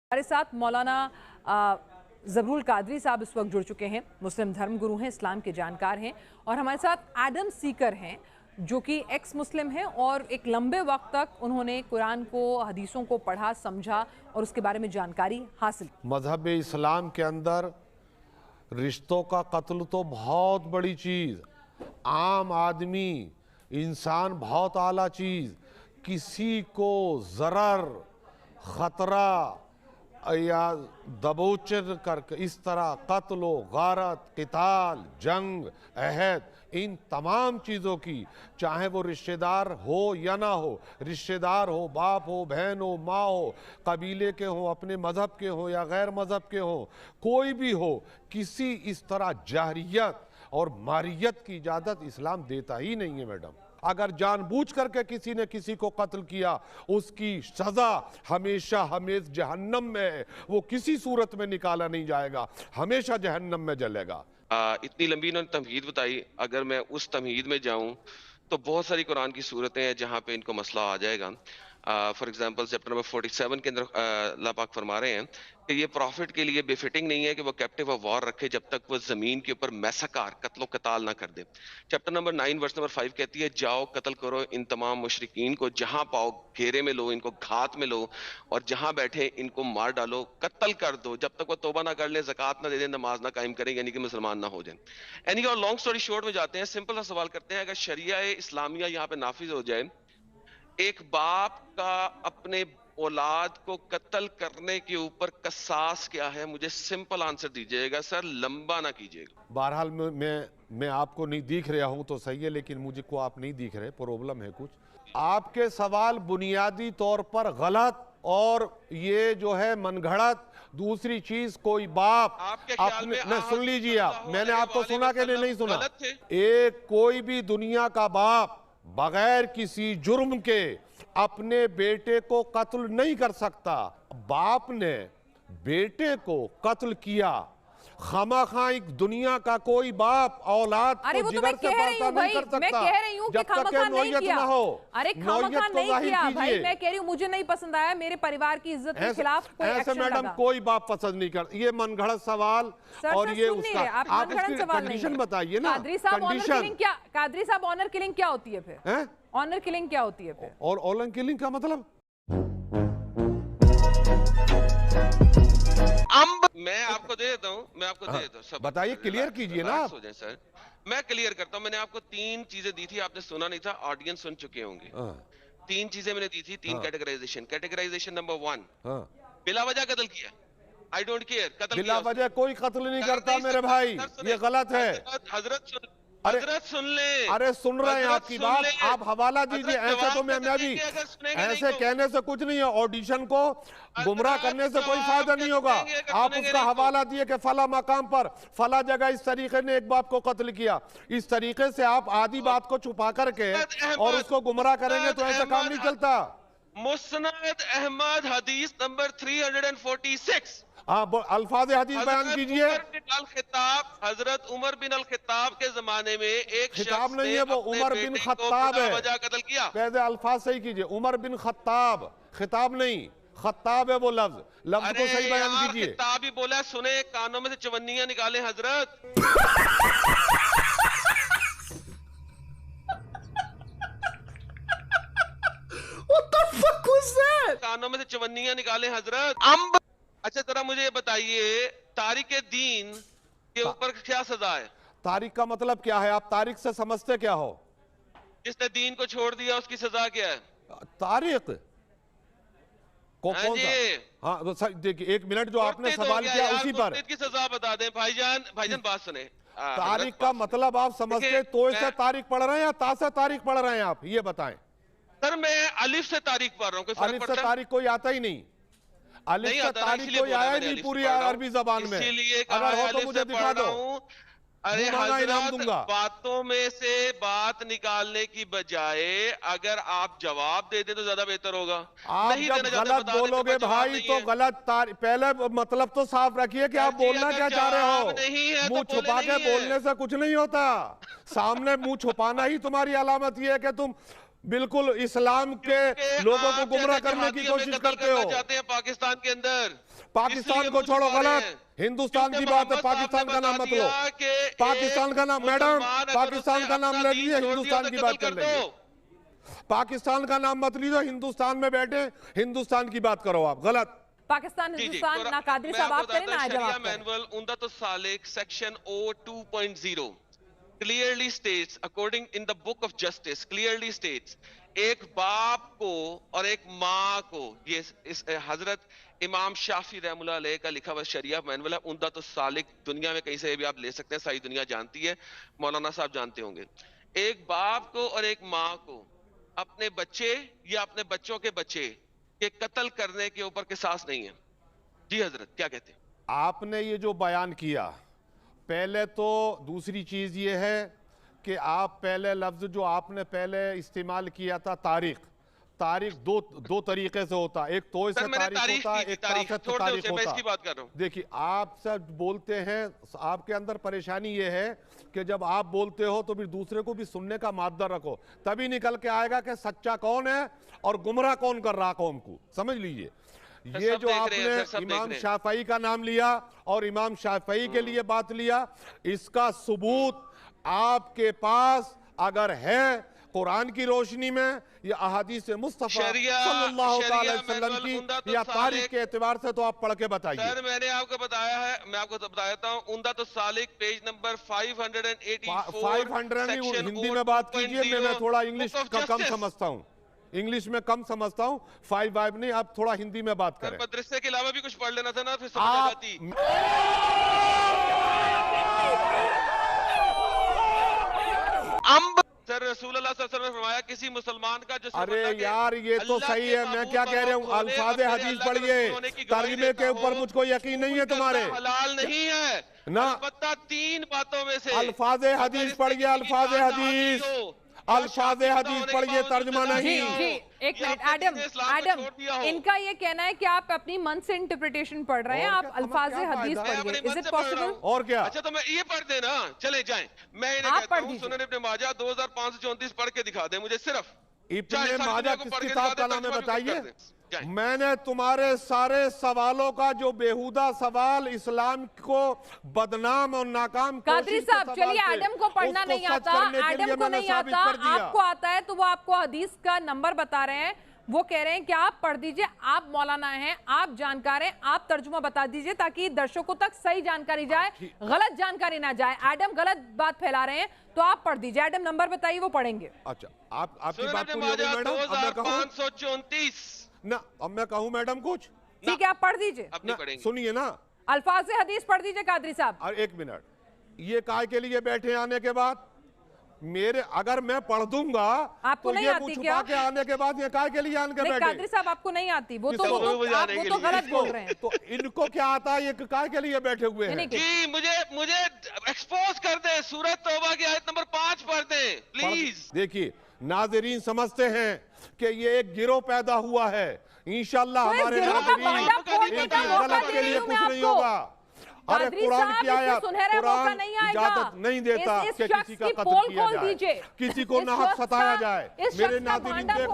हमारे साथ मौलाना ज़बरुल कादरी साहब इस वक्त जुड़ चुके हैं। मुस्लिम धर्म गुरु हैं, इस्लाम के जानकार हैं, और हमारे साथ एडम सीकर हैं जो कि एक्स मुस्लिम हैं और एक लंबे वक्त तक उन्होंने कुरान को, हदीसों को पढ़ा, समझा और उसके बारे में जानकारी हासिल की। मज़हब इस्लाम के अंदर रिश्तों का कत्ल तो बहुत बड़ी चीज़, आम आदमी, इंसान बहुत आला चीज़, किसी को ज़रर, ख़तरा या दबोचर करके इस तरह कत्ल, गारत, क़िताल, जंग, अहद, इन तमाम चीज़ों की, चाहे वो रिश्तेदार हो या ना हो, रिश्तेदार हो, बाप हो, बहन हो, माँ हो, कबीले के हो, अपने मज़हब के हो या गैर मज़हब के हो, कोई भी हो, किसी इस तरह जहरियत और मारियत की इजाज़त इस्लाम देता ही नहीं है मैडम। अगर जानबूझ करके किसी ने किसी को कत्ल किया, उसकी सज़ा हमेशा हमेश जहन्नम में है, वो किसी सूरत में निकाला नहीं जाएगा, हमेशा जहन्नम में जलेगा। इतनी लंबी इन्होंने तमहीद बताई, अगर मैं उस तमहीद में जाऊं तो बहुत सारी कुरान की सूरतें हैं जहां पे इनको मसला आ जाएगा। फॉर एग्जांपल चैप्टर नंबर 47 के अंदर अल्लाह पाक फरमा रहे हैं कि ये प्रॉफिट के लिए बेफिटिंग नहीं है कि वो कैप्टिव ऑफ वॉर रखे जब तक वो जमीन के ऊपर मैसाकार, कत्लो कताल ना कर दे। चैप्टर नंबर 9 वर्स नंबर 5 कहती है, जाओ कत्ल करो इन तमाम मुशरिकीन को, जहां पाओ घेरे में लो, इनको घात में लो, और जहां बैठे इनको मार डालो, कत्ल कर दो जब तक वो तौबा ना कर ले, ज़कात ना दे दे, नमाज ना कायम करें, यानी कि मुसलमान ना हो जाए। यानी कि और लॉन्ग स्टोरी शॉर्ट में जाते हैं, सिंपल सा सवाल करते हैं, अगर शरिया इस्लामिया यहाँ पे नाफिज हो जाए, एक बाप का अपने औलाद को कत्ल करने के ऊपर कसास क्या है? मुझे सिंपल आंसर दीजिएगा सर, लंबा ना कीजिएगा। बहरहाल मैं आपको नहीं दिख रहा हूं तो सही है, लेकिन मुझे को आप नहीं दिख रहे, प्रॉब्लम है कुछ। आपके सवाल बुनियादी तौर पर गलत और ये जो है मनगढ़ंत। दूसरी चीज, कोई बाप अपने न, सुन लीजिए आप, मैंने आपको सुना कि नहीं सुना? एक कोई भी दुनिया का बाप बगैर किसी जुर्म के अपने बेटे को कत्ल नहीं कर सकता। बाप ने बेटे को कत्ल किया, खामाखा एक दुनिया का कोई बाप औलाद को जिगर से बर्ता नहीं कर सकता जब तक कि नौयत ना हो। अरे खामाखा नहीं किया भाई, मैं कह रही हूँ मुझे नहीं पसंद आया, मेरे परिवार की इज्जत के खिलाफ कोई एक्शन लगा। मैडम कोई बाप पसंद नहीं करता, ये मनगढ़ंत सवाल। और ये उसका आप उसकी कंडीशन बताइए ना। कादरी साहब, ऑनर किलिंग क्या होती है फिर? ऑनर किलिंग क्या होती है फिर? और ऑनर किलिंग का मतलब मैं आपको दे देता हूँ, सब बताइए, क्लियर कीजिए ना आप। हो जाए सर, मैं क्लियर करता हूँ। मैंने आपको 3 चीजें दी थी, आपने सुना नहीं था, ऑडियंस सुन चुके होंगे। 3 चीजें मैंने दी थी, 3 कैटेगराइजेशन नंबर 1, बिला वजह कत्ल किया, आई डोंट केयर, कत्ल बिला वजह कोई कत्ल नहीं करता मेरे भाई, ये गलत है। हजरत सुन ले। अरे सुन रहे हैं आपकी बात, आप हवाला दीजिए। ऐसे तो मैं भी ऐसे कहने से कुछ नहीं है, ऑडिशन को गुमराह करने से कोई फायदा नहीं होगा। आप उसका हवाला दिए कि फला मकाम पर फला जगह इस तरीके ने एक बाप को कत्ल किया, इस तरीके से आप आधी बात को छुपा करके और उसको गुमराह करेंगे तो ऐसा काम नहीं चलता। मुस्नद अहमद हदीस नंबर 346, अल्फाज हदीस बयान कीजिए। हजरत उमर बिन अल खिताब के जमाने में एक खिताब नहीं है, वो उमर बिन खत्ताब है। कत्ल किया, पहले अल्फाज सही कीजिए, उमर बिन खत्ताब, खिताब नहीं, खत्ताब है वो लफ्ज को सही बयान कीजिए। खिताब ही बोला, सुने, कानों में से चवन्नियां निकाले हजरत। What the fuck was that? कानों में से चवन्नियां निकाले हजरत। अच्छा जरा मुझे ये बताइए, तारिक दीन के ऊपर क्या सजा है? तारिक का मतलब क्या है? आप तारिक से समझते क्या हो? जिसने दीन को छोड़ दिया उसकी सजा क्या है? तारिक को कौन सा? हाँ देखिए, 1 मिनट जो आपने सवाल किया उसी पर की सजा बता दें। भाईजान बात सुने। तारिक का मतलब आप समझते तो से तारिक पढ़ रहे हैं या ता से तारिक पढ़ रहे हैं? आप ये बताएं। सर मैं अलिफ से तारिक पढ़ रहा हूँ। अलिफ से तारिक कोई आता ही नहीं, अलिफ से तारिक कोई आया नहीं पूरी अरबी जबान में। अगर हो तो मुझे दिखा दो, अरे इनाम दूंगा। बातों में से बात निकालने की बजाय अगर आप जवाब दे दे तो ज्यादा बेहतर होगा। आप जब गलत बोलोगे भाई तो गलत पहले मतलब तो साफ रखिए कि आप बोलना क्या चाह रहे हो। मुंह छुपा के बोलने से कुछ नहीं होता, सामने मुंह छुपाना ही तुम्हारी अलामत ये है कि तुम बिल्कुल इस्लाम के लोगों को गुमराह करने की कोशिश करते हो। चाहते हैं पाकिस्तान के अंदर, पाकिस्तान को छोड़ो, गलत। हिंदुस्तान की बात है, पाकिस्तान का नाम मत लो। पाकिस्तान का नाम, मैडम पाकिस्तान का नाम ले लीजिए, हिंदुस्तान की बात कर लेंगे। पाकिस्तान का नाम मत लीजिए, हिंदुस्तान में बैठे हिंदुस्तान की बात करो आप, गलत। पाकिस्तान हिंदुस्तान ना कादरी साहब आप करें ना जवाब करें। Manual Umdat Salik section O2.0 clearly states, according in the book of justice, clearly states, एक बाप को और एक माँ को, ये इस हजरत इमाम शाफी रहमुल्लाह अलैह का लिखा हुआ शरिया मैनुअल है, उम्दत सालिक, दुनिया में कहीं से भी आप ले सकते हैं, सारी दुनिया जानती है, मौलाना साहब जानते होंगे। एक बाप को और एक माँ को अपने बच्चे या अपने बच्चों के बच्चे के कत्ल करने के ऊपर किसास नहीं है। जी हजरत क्या कहते हैं? आपने ये जो बयान किया, पहले तो दूसरी चीज ये है कि आप पहले लफ्ज जो आपने पहले इस्तेमाल किया था तारीख, तारीख दो तरीके से होता है, एक तो से तारीख होता है, एक तारीख होता है। देखिए आप सब बोलते हैं, आपके अंदर परेशानी ये है कि जब आप बोलते हो तो फिर दूसरे को भी सुनने का मादा रखो, तभी निकल के आएगा कि सच्चा कौन है और गुमराह कौन कर रहा कौम को। समझ लीजिए, ये जो आपने इमाम शाफई का नाम लिया और इमाम शाफई के लिए बात लिया, इसका सबूत आपके पास अगर है कुरान की रोशनी में या अहादीस मुस्तफा सल्लल्लाहु अलैहि वसल्लम की या तारीख के एतबार से, तो आप पढ़ के बताइए। सर मैंने आपको बताया है, मैं आपको बताता हूँ, उम्दत सालिक पेज नंबर 584 हिंदी में बात कीजिए, मैं थोड़ा इंग्लिश का कम समझता हूँ, इंग्लिश में कम समझता हूँ, 5 नहीं, आप थोड़ा हिंदी में बात करें। मदरसे के अलावा भी कुछ पढ़ लेना था ना, फिर समझ आ जाती। सर रसूलुल्लाह सल्लल्लाहु अलैहि वसल्लम ने फरमाया किसी मुसलमान का जो, अरे यार ये तो सही है, मैं क्या कह रहा हूँ, अल्फाज हदीस पढ़िए, तर्जुमे के ऊपर मुझको यकीन नहीं है तुम्हारे, हलाल नहीं है ना, अलबत्ता 3 बातों में से। अल्फाज हदीस पढ़िए, अल्फाज हदीस, अल्फाज हदीस पढ़िए, तर्जुमा नहीं। जी एक मिनट, एडम इनका ये कहना है कि आप अपनी मन से इंटरप्रिटेशन पढ़ रहे हैं, आप अल्फाज हदीस पढ़िए, इज इट पॉसिबल? और क्या? अच्छा तो मैं ये पढ़ देना, चले जाएं, मैं इन्हें कहता हूं सुनन इब्न माजा 2534 पढ़ के दिखा दे मुझे सिर्फ। इब्न माजा किस किताब का नाम है बताइए? मैंने तुम्हारे सारे सवालों का जो बेहुदा सवाल इस्लाम को बदनाम और नाकाम, कादरी साहब चलिए, एडम को पढ़ना नहीं आता, एडम को नहीं आता, आपको आता है, तो वो आपको हदीस का नंबर बता रहे हैं, वो कह रहे हैं कि आप पढ़ दीजिए, आप मौलाना हैं, आप जानकार हैं, आप तर्जुमा बता दीजिए ताकि दर्शकों तक सही जानकारी जाए, गलत जानकारी ना जाए। एडम गलत बात फैला रहे हैं, तो आप पढ़ दीजिए, एडम नंबर बताइए, वो पढ़ेंगे। अच्छा आपकी बात पूरी हो गई मैडम, अब मैं कहूं 2534 ना, अब मैं कहूं मैडम कुछ? ठीक है आप पढ़ दीजिए, सुनिए ना, अल्फाज हदीस पढ़ दीजिए कादरी साहब। और 1 मिनट, ये काय के लिए बैठे आने के बाद मेरे, अगर मैं पढ़ दूंगा आपको तो नहीं ये आती छुपा क्या? के आने के बाद ये काय के लिए आने के बैठे? कादरी साहब आपको नहीं आती, वो तो गलत बोल रहे हैं। तो इनको क्या आता है, ये काय के लिए बैठे हुए हैं? जी मुझे एक्सपोज कर दे, सूरत तौबा की आयत नंबर 5 पढ़ दे प्लीज। देखिए नाज़रीन समझते हैं कि ये एक गिरोह पैदा हुआ है, इंशाल्लाह हमारे नाज़रीन गलत के लिए कुछ नहीं होगा। अरे कुरान की आयत, कुरान इजाजत नहीं देता कि किसी का कत्ल किया जाए, किसी को नाहक सताया जाए। मेरे नाज़रीन देख लो।